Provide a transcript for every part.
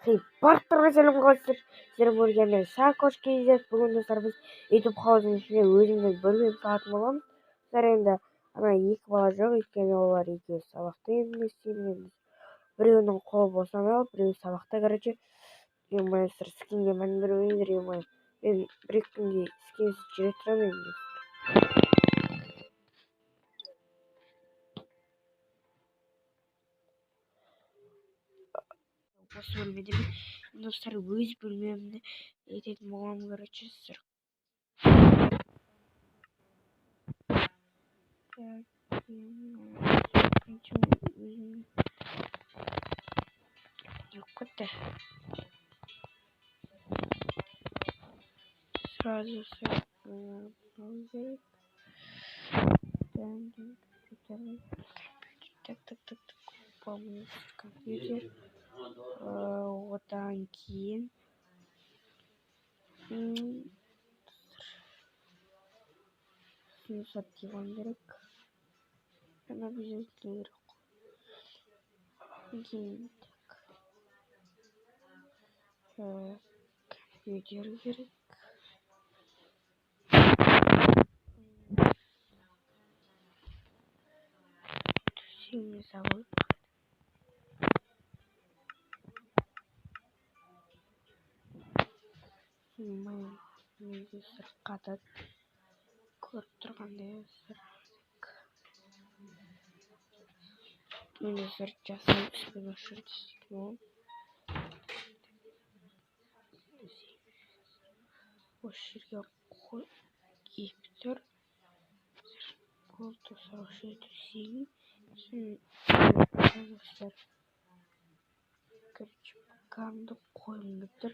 Барлықтарыңа сәлем, қалайсыздар? Сіздермен бірге мен Сако KZ. Бүгін достар біз YouTube хаусының ішінде өзіміздің бөлме салатын боламыз. Достар, енді ана екі бала жоқ, өйткені олар екеуі сабақта енді істейміз. Біреуінің қолы босанып, біреуі сабақта, короче. Достар, скинге мән бермеңіздер, мен бір-екі күнде скинсіз жүре тұрамын енді. Осы бөлмеде мен достар өз бөлмемді ететін боламын, короче. Yok сразу так, помню компьютер. Одан кейін диван керек. Обязательно компьютер керек. Сильный завод. Сырқаты көріп тұрғандай мен өздері жасап үстіме шұрт істеймін. Осы жерге киіп тұр. Болды, осы төсеймін. Короче, камды қойым деп тұр.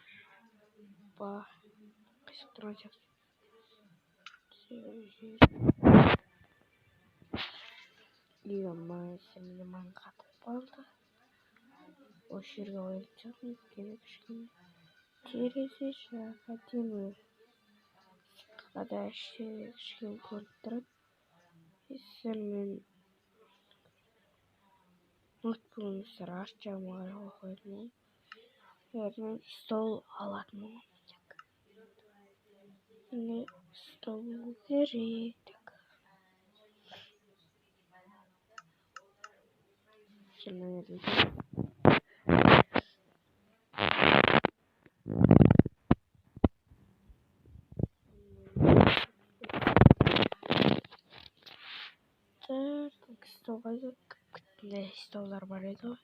Қисық тұрған сияқты. Сенде маң қатып қалды. Осы жерге ойып жағын керек ішкен. Терезе жақ әдемі. Сыққада ішкен көріп тұрады. Мен ноутбугымды арт жағыма қойдым. Мен стол алатын боламын. Стол керек. Столға күтінде столдар бар еді ғой.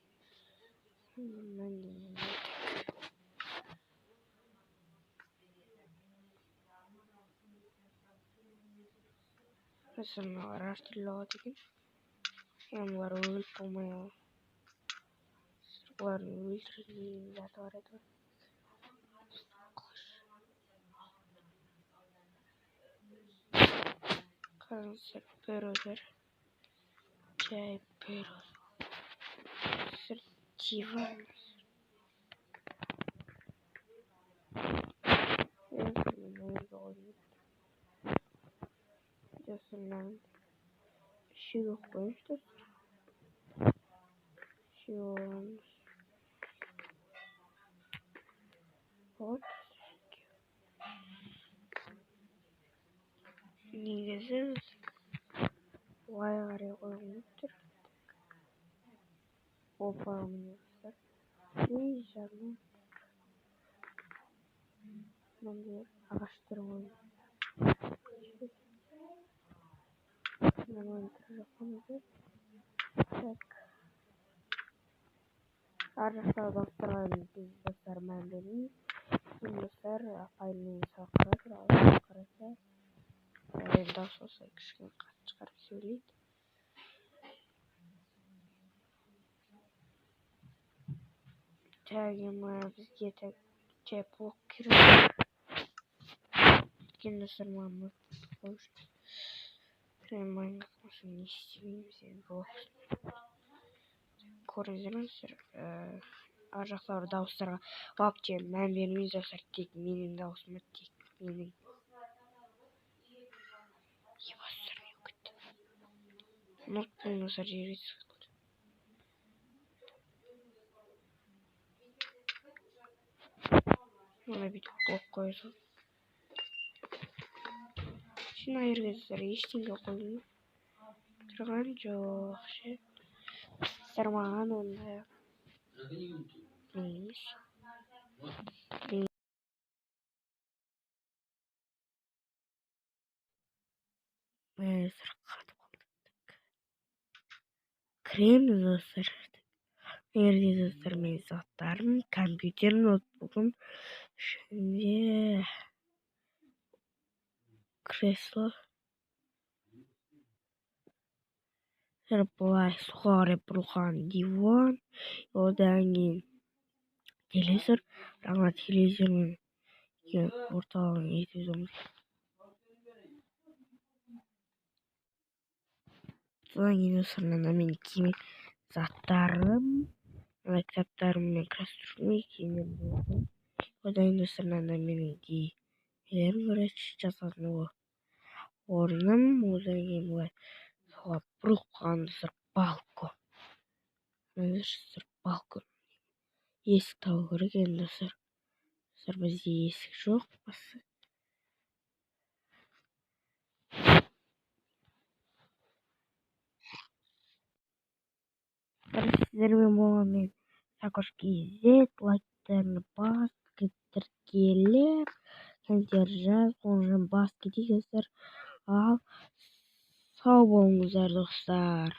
Мыналар әртүрлі болады екен. Олар өліп болмай олардың өлтірілген заты бар еді ғой. Қараңыздар, бөрілер. Жай бөріл. Диван. Үшеуі қойыпты. Вот. Негізі олай қарай қойылып тұр. Опа, міне қыздар. Жағынан мынандай ағаштар қойылып. Нормально тұр жаққа. Так. Ар жақтағы дауыстарға біз достар мән бермейміз. Достар апаймен сабаққа алып қараса. Дауыс болса кішкене қатты шығарып сөйлейді. Бізге жай блок керек. Достар маған ноутбук қойып. Майнкрафт не істемейміз енді блок. Көріңіздер, ар жақтағы дауыстарға вообще мән бермейміз достар. Тек менің дауысыма, тек менің. Ебастар не өкітті. Ноутбугын достар жерге түсіп қалды. Мына бүйтіп қойып қойсаң. Мына жерге достар ештеңе қойдым тұрған жоқ ше. Сіздер маған ондай емес. Кіреміз достар. Мерде достар менің заттарым, компьютер, ноутбугым, ішінде кресло. Былай суға қарай бұрылған диван, одан кейін телевизор, жаңа телевизормен орталығын етіп содан кейін достар мына менің киім заттарым, мына кітаптарым мен кроссовкам киімдерім болды. Одан кейін достар мына менің нелерім, короче, жазатын орным, одан кейін былай суға бұрылып қалған достар балкон. Достар балкон. Есік табу керек енді достар. Достар бізде есік жоқ басы. Сіздермен болған мен Сакош.kz, лайктарны бас, тіркеліп, комментарий жаз, оны бас кетейік достар. Ал сау болыңыздар достар.